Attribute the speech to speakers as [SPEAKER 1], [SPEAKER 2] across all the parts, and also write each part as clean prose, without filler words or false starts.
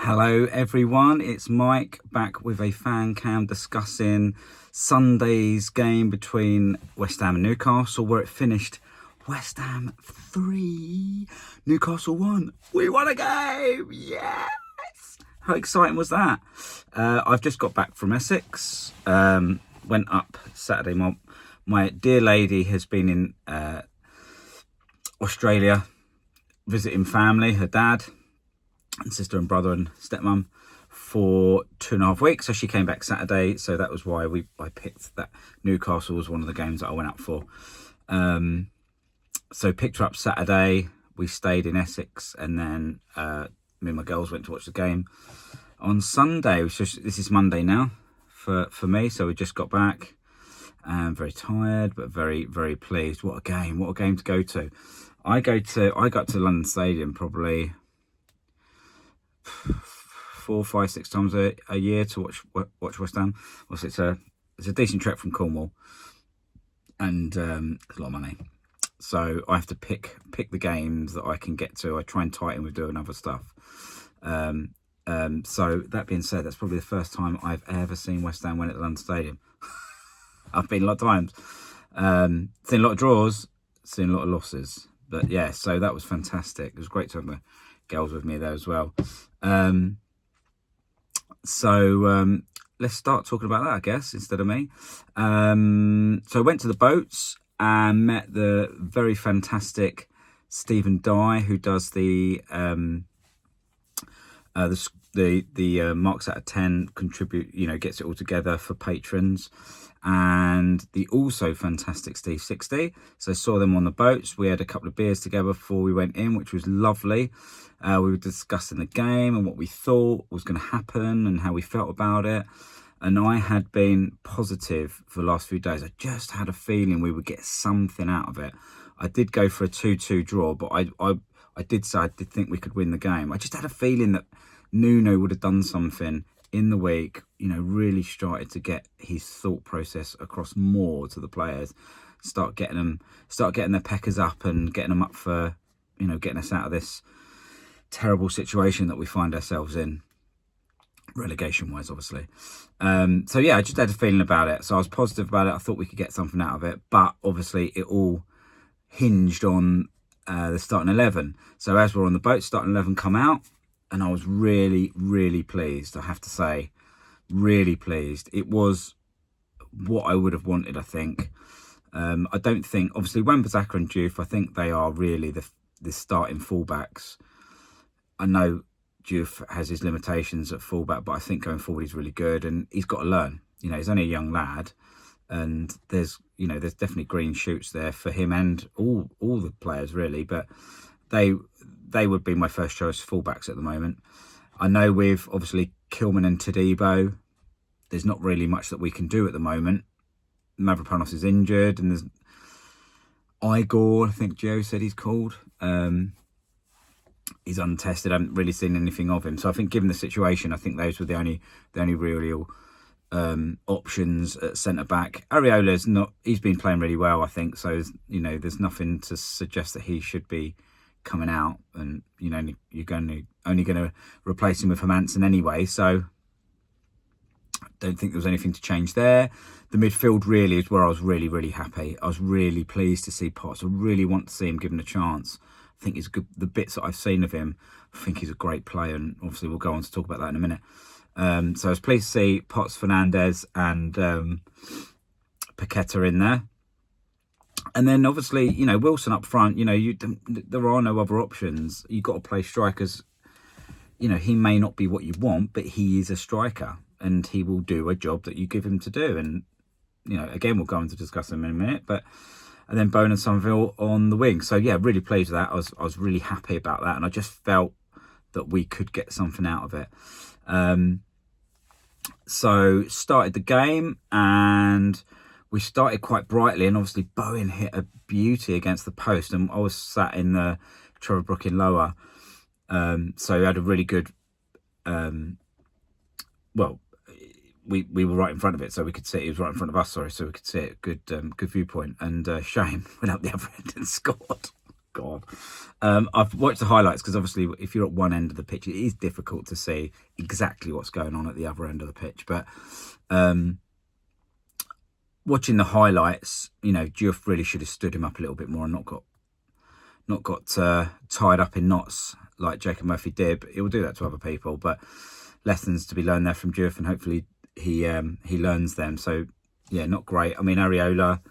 [SPEAKER 1] Hello everyone, it's Mike back with a fan cam discussing Sunday's game between West Ham and Newcastle, where it finished West Ham 3, Newcastle 1. We won a game! Yes! How exciting was that? I've just got back from Essex, went up Saturday. My dear lady has been in Australia visiting family, her dad and sister and brother and stepmom, for 2.5 weeks. So she came back Saturday. So that was why I picked that. Newcastle was one of the games that I went up for. So picked her up Saturday. We stayed in Essex, and then me and my girls went to watch the game on Sunday. This is Monday now for me. So we just got back. Very tired, but very, very pleased. What a game! What a game to go to. I got to London Stadium probably 4, 5, 6 times a year to watch West Ham. Also, it's a decent trek from Cornwall, and it's a lot of money. So I have to pick the games that I can get to. I try and tighten with doing other stuff. So that being said, that's probably the first time I've ever seen West Ham win at the London Stadium. I've been a lot of times, seen a lot of draws, seen a lot of losses. But yeah, so that was fantastic. It was great to have the girls with me there as well. So let's start talking about that, I guess, instead of me. So I went to the boats and met the very fantastic Stephen Dye, who does the marks out of 10, contribute, gets it all together for patrons. And the also fantastic Steve 60. So I saw them on the boats. We had a couple of beers together before we went in, which was lovely. We were discussing the game and what we thought was going to happen and how we felt about it. And I had been positive for the last few days. I just had a feeling we would get something out of it. I did go for a 2-2 draw, but I did say I did think we could win the game. I just had a feeling that Nuno would have done something in the week, really started to get his thought process across more to the players, start getting their peckers up and getting them up for, getting us out of this terrible situation that we find ourselves in, relegation wise, obviously. So yeah, I just had a feeling about it. So I was positive about it. I thought we could get something out of it, but obviously it all hinged on the starting 11. So as we're on the boat, starting 11 come out, and I was really, really pleased. I have to say, really pleased. It was what I would have wanted, I think. I don't think, obviously, Wan Bissaka and Diouf, I think they are really the starting fullbacks. I know Diouf has his limitations at fullback, but I think going forward he's really good, and he's got to learn. He's only a young lad, and there's definitely green shoots there for him and all the players really. But they would be my first choice fullbacks at the moment. I know with obviously Kilman and Todibo, there's not really much that we can do at the moment. Mavropanos is injured, and there's Igor, I think Joe said he's called. He's untested. I haven't really seen anything of him. So I think given the situation, I think those were the only real options at centre-back. Areola's not, he's been playing really well, I think. So, there's nothing to suggest that he should be coming out, and you're only going to replace him with Hermansen anyway, so I don't think there was anything to change there. The midfield really is where I was really, really happy. I was really pleased to see Potts. I really want to see him given a chance. I think he's good. The bits that I've seen of him, I think he's a great player, and obviously we'll go on to talk about that in a minute. So I was pleased to see Potts, Fernandez and Paquetá in there. And then obviously, Wilson up front, there are no other options. You've got to play strikers. He may not be what you want, but he is a striker and he will do a job that you give him to do. And, again, we'll go on to discuss him in a minute. And then Bowen and Somerville on the wing. So, yeah, really pleased with that. I was really happy about that. And I just felt that we could get something out of it. So started the game, and we started quite brightly, and obviously Bowen hit a beauty against the post, and I was sat in the Trevor Brook in lower, so we had a really good, we were right in front of it, so we could see it. He was right in front of us, so we could see it. Good viewpoint, and Shane went up the other end and scored. God. I've watched the highlights because obviously if you're at one end of the pitch, it is difficult to see exactly what's going on at the other end of the pitch. But watching the highlights, you know, Diouf really should have stood him up a little bit more and not got tied up in knots like Jacob Murphy did. But he'll do that to other people. But lessons to be learned there from Diouf, and hopefully he learns them. So yeah, not great. I mean, Areola,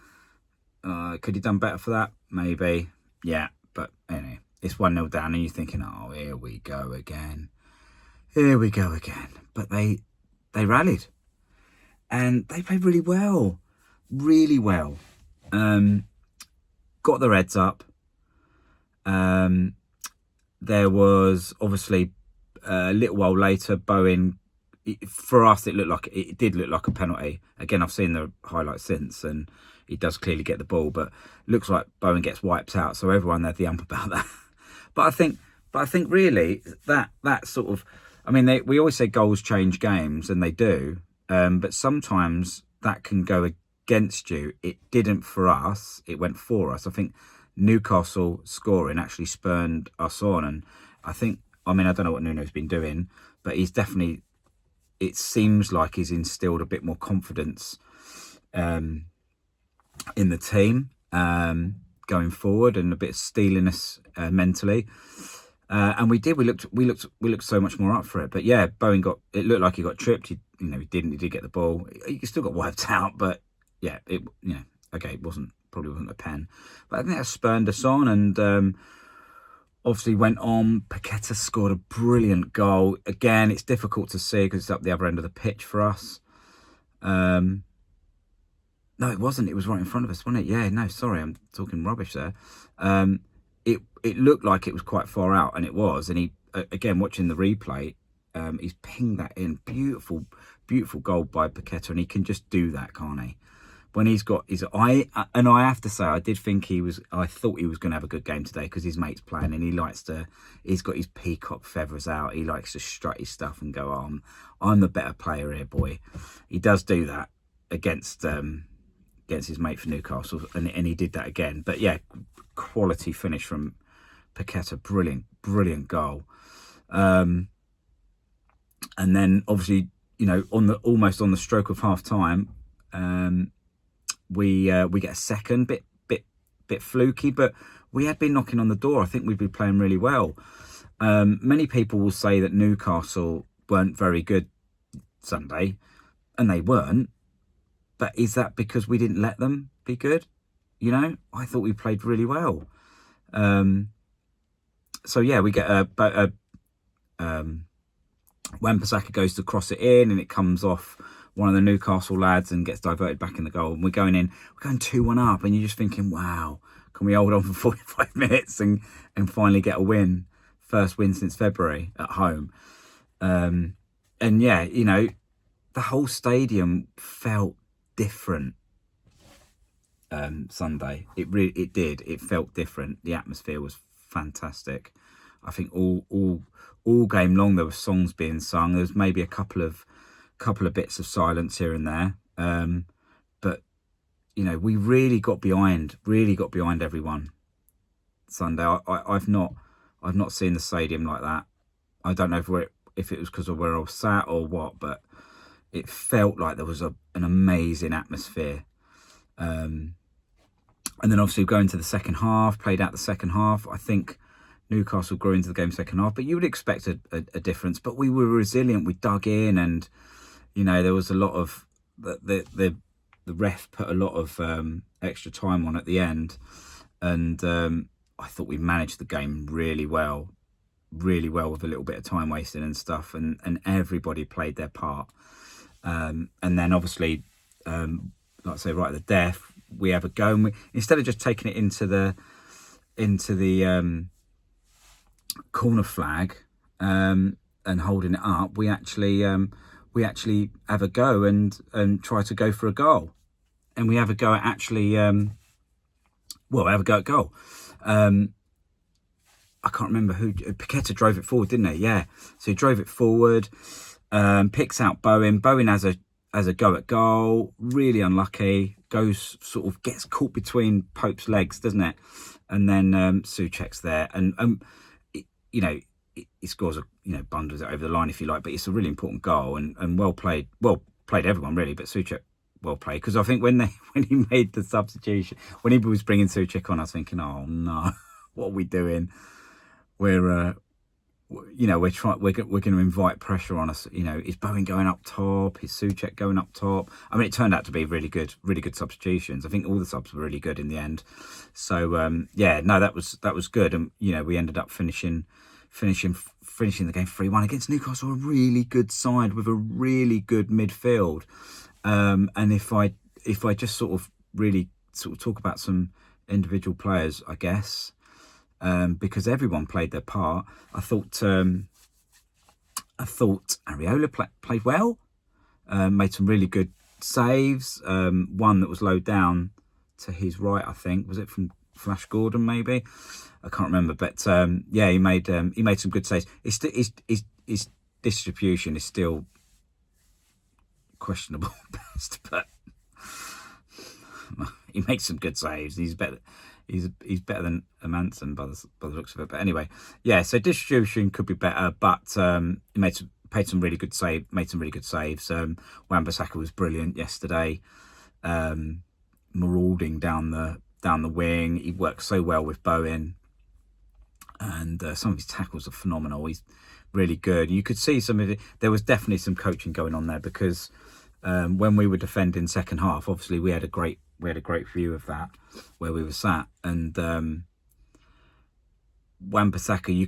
[SPEAKER 1] could he done better for that? Maybe. Yeah, but anyway, it's 1-0 down, and you're thinking, oh, here we go again. Here we go again. But they rallied, and they played really well. Really well. Got their heads up. There was obviously a little while later, Bowen, for us, it did look like a penalty. Again, I've seen the highlights since, and he does clearly get the ball, but looks like Bowen gets wiped out. So everyone had the ump about that. But I think really that sort of, I mean, we always say goals change games, and they do. But sometimes that can go against you. It didn't for us. It went for us. I think Newcastle scoring actually spurred us on, and I mean, I don't know what Nuno's been doing, but he's definitely, it seems like he's instilled a bit more confidence in the team going forward, and a bit of steeliness mentally. And we looked so much more up for it. But yeah, Bowen it looked like he got tripped. He did get the ball. He still got wiped out, but yeah, okay, it probably wasn't a pen. But I think that spurred us on, and obviously went on. Paquetá scored a brilliant goal. Again, it's difficult to see because it's up the other end of the pitch for us. No, it wasn't. It was right in front of us, wasn't it? Yeah, no, sorry, I'm talking rubbish there. It looked like it was quite far out, and it was. And he, again, watching the replay, he's pinged that in. Beautiful, beautiful goal by Paquetá, and he can just do that, can't he? When he's got his eye, and I have to say, I thought he was going to have a good game today because his mate's playing, and he's got his peacock feathers out. He likes to strut his stuff and go, oh, I'm the better player here, boy. He does do that against his mate for Newcastle, and he did that again. But yeah, quality finish from Paquetá, brilliant goal. And then obviously, you know, almost on the stroke of half time, we get a second, bit fluky, but we had been knocking on the door. I think we'd been playing really well. Many people will say that Newcastle weren't very good Sunday, and they weren't. But is that because we didn't let them be good? You know, I thought we played really well. So yeah, we get Wan Bissaka goes to cross it in, and it comes off one of the Newcastle lads and gets diverted back in the goal. And we're going 2-1 up, and you're just thinking, wow, can we hold on for 45 minutes and finally get a win? First win since February at home. And yeah, you know, the whole stadium felt different Sunday. It did. It felt different. The atmosphere was fantastic. I think all game long there were songs being sung. There was maybe a couple of bits of silence here and there, but you know, we really got behind everyone Sunday. I've not seen the stadium like that. I don't know if it was because of where I was sat or what, but it felt like there was an amazing atmosphere. And then obviously going to the second half, played out the second half. I think Newcastle grew into the game second half, but you would expect a difference. But we were resilient. We dug in, and you know, there was a lot of the ref put a lot of extra time on at the end, and I thought we managed the game really well with a little bit of time wasting and stuff, and everybody played their part. And then obviously, like I say, right at the death, we have a go, and instead of just taking it into the corner flag and holding it up, we actually have a go and try to go for a goal, and we have a go at actually have a go at goal. I can't remember who. Paquetá drove it forward, didn't he? Yeah, so he drove it forward, picks out Bowen. Bowen has a go at goal. Really unlucky. Gets caught between Pope's legs, doesn't it? and then Souček's there, and you know, he scores bundles it over the line if you like, but it's a really important goal and well played everyone really, but Souček well played, because I think when he made the substitution, when he was bringing Souček on, I was thinking, oh no, what are we doing? We're going to invite pressure on us. Is Bowen going up top? Is Souček going up top? I mean, it turned out to be really good substitutions. I think all the subs were really good in the end. So that was good, and we ended up finishing the game 3-1 against Newcastle, a really good side with a really good midfield. And if I just sort of talk about some individual players, I guess. Because everyone played their part. I thought Areola played well, made some really good saves. One that was low down to his right, I think, was it from Flash Gordon? Maybe, I can't remember. But he made some good saves. His distribution is still questionable at best, but he makes some good saves. He's better. He's better than Manson by the looks of it. But anyway, so distribution could be better, but he made some really good saves. Wan Bissaka was brilliant yesterday, marauding down the wing. He worked so well with Bowen, and some of his tackles are phenomenal. He's really good. You could see some of it. There was definitely some coaching going on there, because when we were defending second half, obviously we had a great view of that where we were sat, and Wan Bissaka, you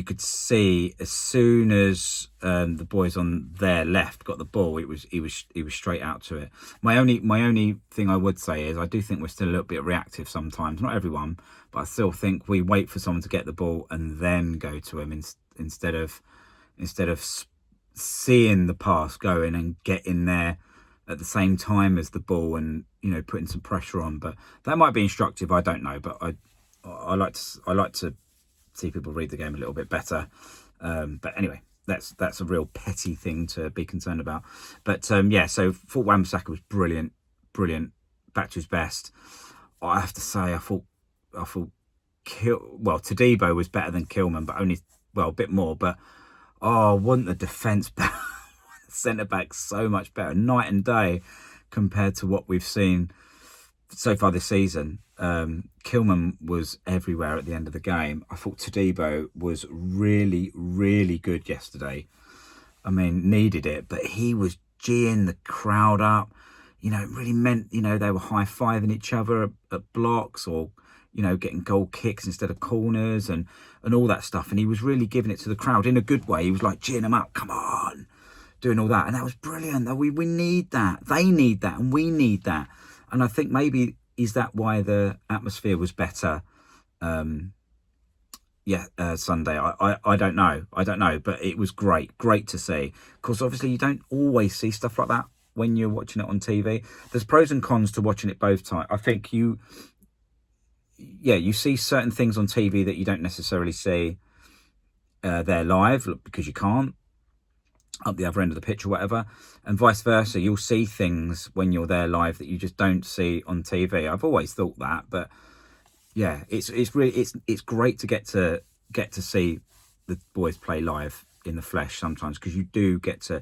[SPEAKER 1] could see as soon as the boys on their left got the ball, he was straight out to it. My only thing I would say is I do think we're still a little bit reactive sometimes. Not everyone, but I still think we wait for someone to get the ball and then go to him instead of seeing the pass going and getting there at the same time as the ball and putting some pressure on. But that might be instructive, I don't know, but I like to see people read the game a little bit better. But anyway, that's a real petty thing to be concerned about. But so thought Wan Bissaka was brilliant, back to his best. I have to say, I thought Todibo was better than Kilman, but only a bit more. But wasn't the defence better? Centre back so much better, night and day, compared to what we've seen so far this season. Kilman was everywhere at the end of the game. I thought Todibo was really, really good yesterday. I mean, needed it, but he was geeing the crowd up. It really meant, they were high-fiving each other at blocks, or getting goal kicks instead of corners and all that stuff. And he was really giving it to the crowd in a good way. He was like geeing them up, come on, doing all that. And that was brilliant. We need that. They need that, and we need that. And I think maybe is that why the atmosphere was better Sunday? I don't know, but it was great to see. Because obviously you don't always see stuff like that when you're watching it on TV. There's pros and cons to watching it both times. I think you see certain things on TV that you don't necessarily see there live, because you can't, up the other end of the pitch or whatever, and vice versa. You'll see things when you're there live that you just don't see on TV. I've always thought that, but it's great to get to see the boys play live in the flesh sometimes, because you do get to,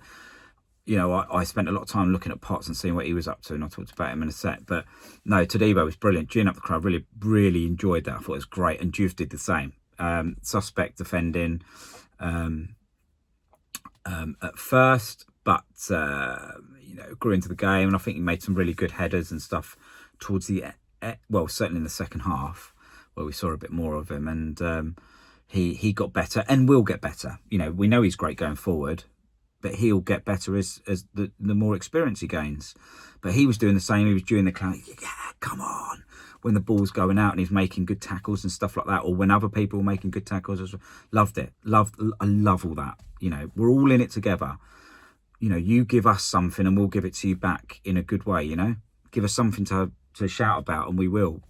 [SPEAKER 1] I spent a lot of time looking at Potts and seeing what he was up to, and I talked about him in a sec. But no, Todibo was brilliant, geeing up the crowd. Really, really enjoyed that. I thought it was great, and Juve did the same. Suspect defending at first, but grew into the game, and I think he made some really good headers and stuff towards the certainly in the second half, where we saw a bit more of him, and he got better and will get better. We know he's great going forward, but he'll get better as the more experience he gains. But he was doing the same. He was doing the clown. Yeah, come on. When the ball's going out and he's making good tackles and stuff like that, or when other people were making good tackles as well. Loved it. I love all that. We're all in it together. You give us something and we'll give it to you back in a good way. Give us something to shout about, and we will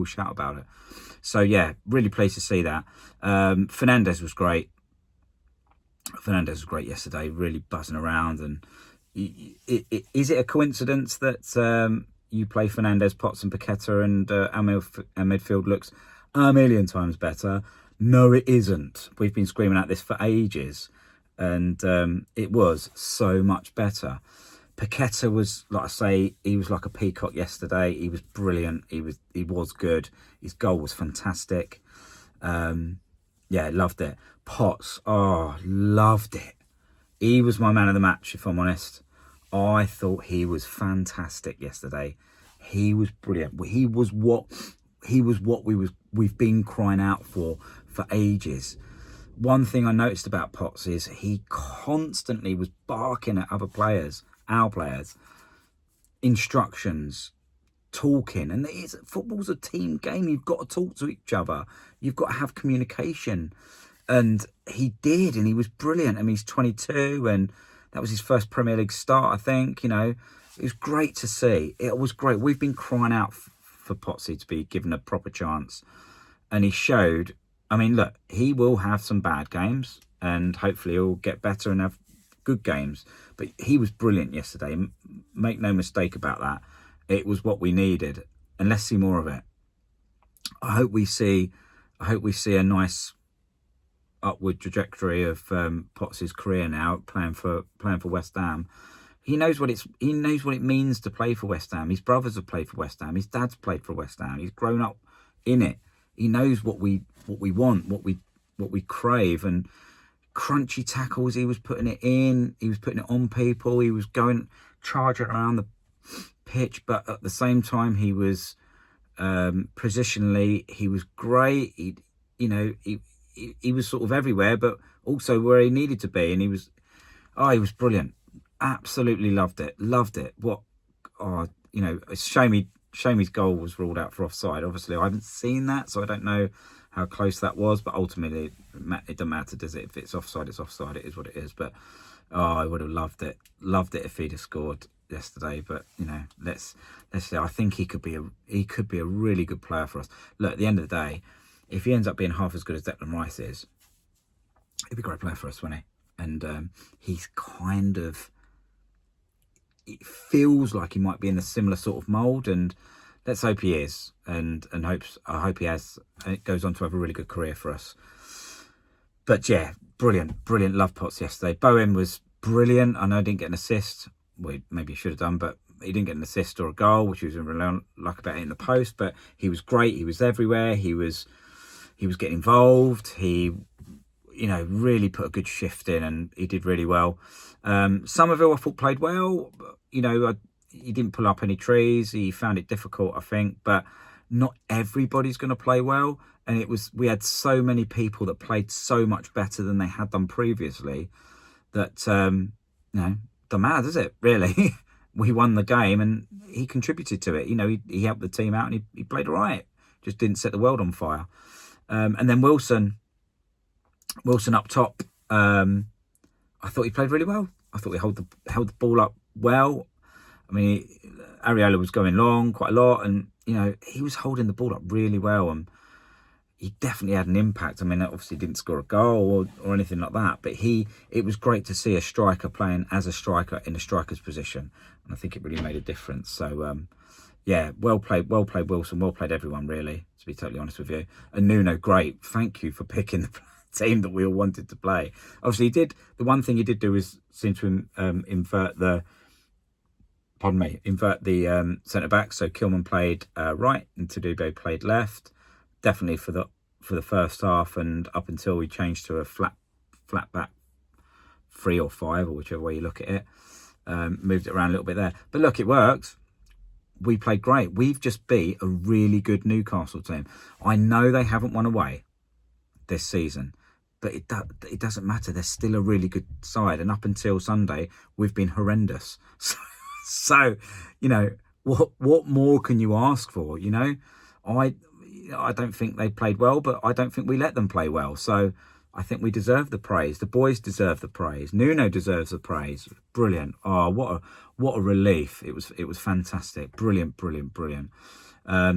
[SPEAKER 1] shout about it. So yeah, really pleased to see that. Fernandes was great. Yesterday, really buzzing around. And is it a coincidence that you play Fernandes, Potts and Paquetá, and our midfield looks a million times better. No, it isn't. We've been screaming at this for ages, and it was so much better. Paquetá was, like I say, he was like a peacock yesterday. He was brilliant. He was good. His goal was fantastic. Yeah, loved it. Potts, oh, loved it. He was my man of the match, if I'm honest. I thought he was fantastic yesterday. He was brilliant. He was what we've been crying out for ages. One thing I noticed about Potts is he constantly was barking at other players, our players, instructions, talking. And football's a team game. You've got to talk to each other. You've got to have communication. And he did, and he was brilliant. I mean, he's 22, and that was his first Premier League start, I think. You know, it was great to see. It was great. We've been crying out for Potsy to be given a proper chance, and he showed. I mean, look, he will have some bad games, and hopefully he'll get better and have good games. But he was brilliant yesterday. Make no mistake about that. It was what we needed, and let's see more of it. I hope we see a nice upward trajectory of Potts' career now, playing for West Ham. He knows what it means to play for West Ham. His brothers have played for West Ham. His dad's played for West Ham. He's grown up in it. He knows what we want, what we crave, and crunchy tackles. He was putting it in. He was putting it on people. He was going charging around the pitch, but at the same time, he was positionally. He was great. He was sort of everywhere, but also where he needed to be, and he was brilliant. Absolutely loved it. It's shame his goal was ruled out for offside. Obviously, I haven't seen that, so I don't know how close that was, but ultimately it doesn't matter, does it? If it's offside, it's offside. It is what it is. But I would have loved it if he'd have scored yesterday. But let's see. I think he could be a really good player for us. Look, at the end of the day, if he ends up being half as good as Declan Rice is, he'd be a great player for us, wouldn't he? And he's kind of, it feels like he might be in a similar sort of mould, and let's hope he is, and I hope he has, and it goes on to have a really good career for us. But yeah, brilliant. Love Potts yesterday. Bowen was brilliant. I know he didn't get an assist. Well, maybe he should have done, but he didn't get an assist or a goal, which he was really lucky about it in the post. But he was great. He was everywhere. He was getting involved. He, really put a good shift in, and he did really well. Somerville, I thought, played well. He didn't pull up any trees. He found it difficult, I think, but not everybody's going to play well. And we had so many people that played so much better than they had done previously that, doesn't matter, does it, really? We won the game, and he contributed to it. He helped the team out, and he played all right. Just didn't set the world on fire. And then Wilson up top, I thought he played really well. I thought he held the ball up well. I mean, Areola was going long quite a lot, and he was holding the ball up really well, and he definitely had an impact. I mean, obviously didn't score a goal or anything like that, but it was great to see a striker playing as a striker in a striker's position, and I think it really made a difference. So yeah, well played Wilson, well played everyone, really, to be totally honest with you. And Nuno, great. Thank you for picking the team that we all wanted to play. Obviously, the one thing he did do is seem to invert the centre back. So Kilman played right and Todibo played left. Definitely for the first half, and up until we changed to a flat back 3 or 5, or whichever way you look at it. Moved it around a little bit there, but look, it worked. We played great. We've just beat a really good Newcastle team. I know they haven't won away this season, but it doesn't matter. They're still a really good side, and up until Sunday, we've been horrendous. So what more can you ask for? I don't think they played well, but I don't think we let them play well. So I think we deserve the praise. The boys deserve the praise. Nuno deserves the praise. Brilliant. Oh, what a relief. It was fantastic. Brilliant.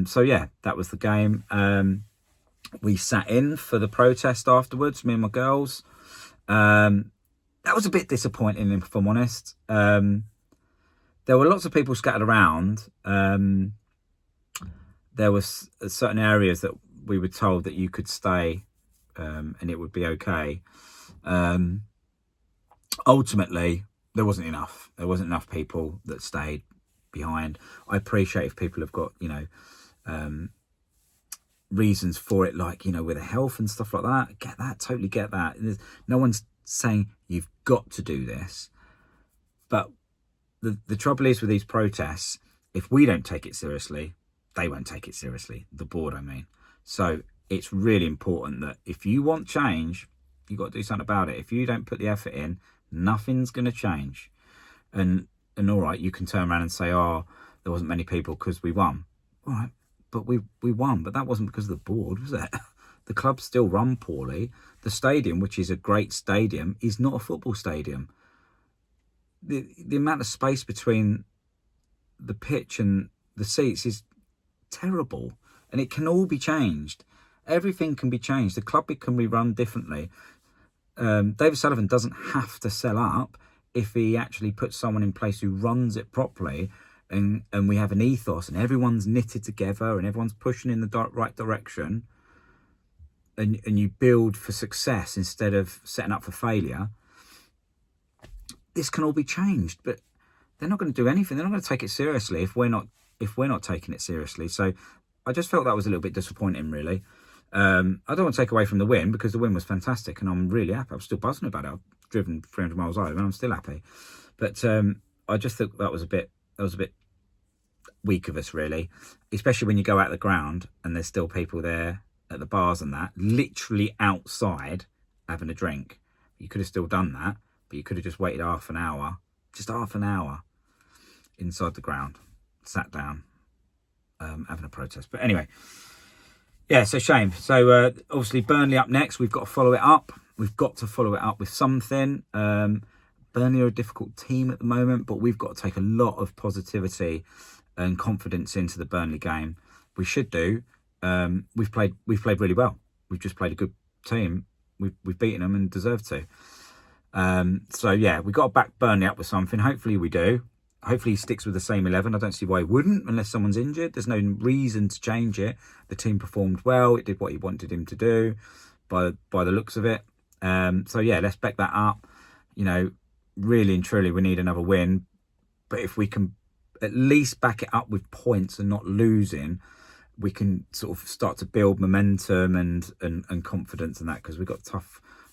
[SPEAKER 1] So yeah, that was the game. We sat in for the protest afterwards, me and my girls. That was a bit disappointing, if I'm honest. There were lots of people scattered around. There was certain areas that we were told that you could stay and it would be okay. Ultimately, there wasn't enough. There wasn't enough people that stayed behind. I appreciate if people have got, you know, reasons for it, like, you know, with health and stuff like that. Get that, totally get that. No one's saying you've got to do this. But the trouble is with these protests, if we don't take it seriously, they won't take it seriously. The board, I mean. So it's really important that if you want change, you've got to do something about it. If you don't put the effort in, nothing's going to change. And all right, you can turn around and say, oh, there wasn't many people because we won. All right, but we won. But that wasn't because of the board, was it? The club still run poorly. The stadium, which is a great stadium, is not a football stadium. The amount of space between the pitch and the seats is terrible. And it can all be changed. Everything can be changed. The club can be run differently. David Sullivan doesn't have to sell up if he actually puts someone in place who runs it properly, and we have an ethos and everyone's knitted together and everyone's pushing in the right direction, and you build for success instead of setting up for failure. This can all be changed, but they're not going to do anything. They're not going to take it seriously if we're not taking it seriously. So I just felt that was a little bit disappointing, really. I don't want to take away from the win, because the win was fantastic and I'm really happy. I'm still buzzing about it. I've driven 300 miles over and I'm still happy. But I just thought that was a bit weak of us, really, especially when you go out the ground and there's still people there at the bars and that, literally outside having a drink. You could have still done that, but you could have just waited half an hour inside the ground, sat down, having a protest. But anyway, yeah, it's a shame. So obviously Burnley up next. We've got to follow it up. We've got to follow it up with something. Burnley are a difficult team at the moment, but we've got to take a lot of positivity and confidence into the Burnley game. We should do. We've played really well. We've just played a good team. We've beaten them and deserved to. So yeah, we've got to back Burnley up with something. Hopefully we do. Hopefully he sticks with the same 11. I don't see why he wouldn't, unless someone's injured. There's no reason to change it. The team performed well. It did what he wanted him to do by the looks of it. So yeah, let's back that up. You know, really and truly, we need another win. But if we can at least back it up with points and not losing, we can sort of start to build momentum and confidence in that, because we've got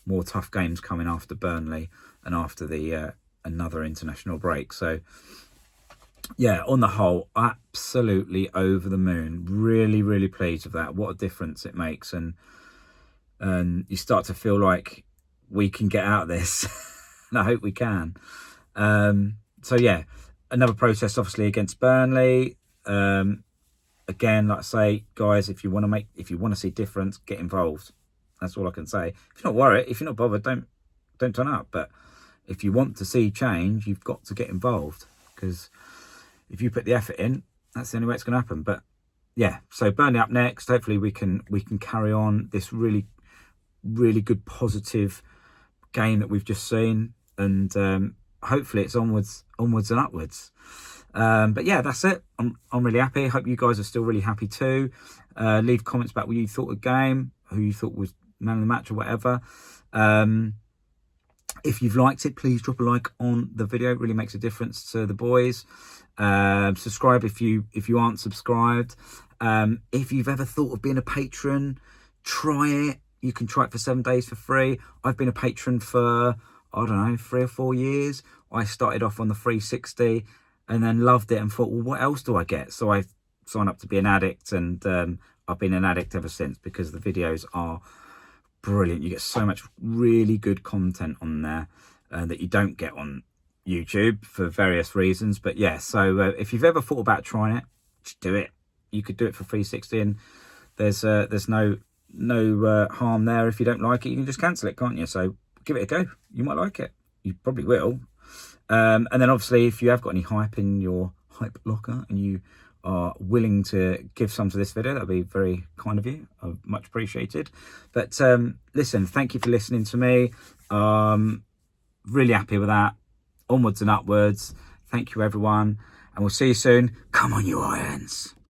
[SPEAKER 1] more tough games coming after Burnley and after the another international break. So yeah, on the whole, absolutely over the moon. Really, really pleased with that. What a difference it makes. And you start to feel like we can get out of this. And I hope we can. So yeah, another protest obviously against Burnley. Again, like I say, guys, if you want to see difference, get involved. That's all I can say. If you're not worried, if you're not bothered, don't turn up. But if you want to see change, you've got to get involved, because if you put the effort in, that's the only way it's going to happen. But yeah, so Burnley up next. Hopefully we can carry on this really, really good positive game that we've just seen, and hopefully it's onwards and upwards. But yeah, that's it. I'm really happy. Hope you guys are still really happy too. Leave comments about what you thought of the game, who you thought was man of the match or whatever. If you've liked it, please drop a like on the video. It really makes a difference to the boys. Subscribe if you aren't subscribed. If you've ever thought of being a patron, try it. You can try it for 7 days for free. I've been a patron for, I don't know, 3 or 4 years. I started off on the 360 and then loved it and thought, well, what else do I get? So I signed up to be an addict, and I've been an addict ever since, because the videos are brilliant. You get so much really good content on there that you don't get on YouTube for various reasons. But yeah, so if you've ever thought about trying it, just do it. You could do it for 360, and there's no harm there. If you don't like it, you can just cancel it, can't you? So give it a go. You might like it. You probably will. And then obviously, if you have got any hype in your hype locker and you are willing to give some to this video, that'd be very kind of you. Much appreciated. But listen, thank you for listening to me. Really happy with that. Onwards and upwards. Thank you, everyone, and we'll see you soon. Come on, you irons.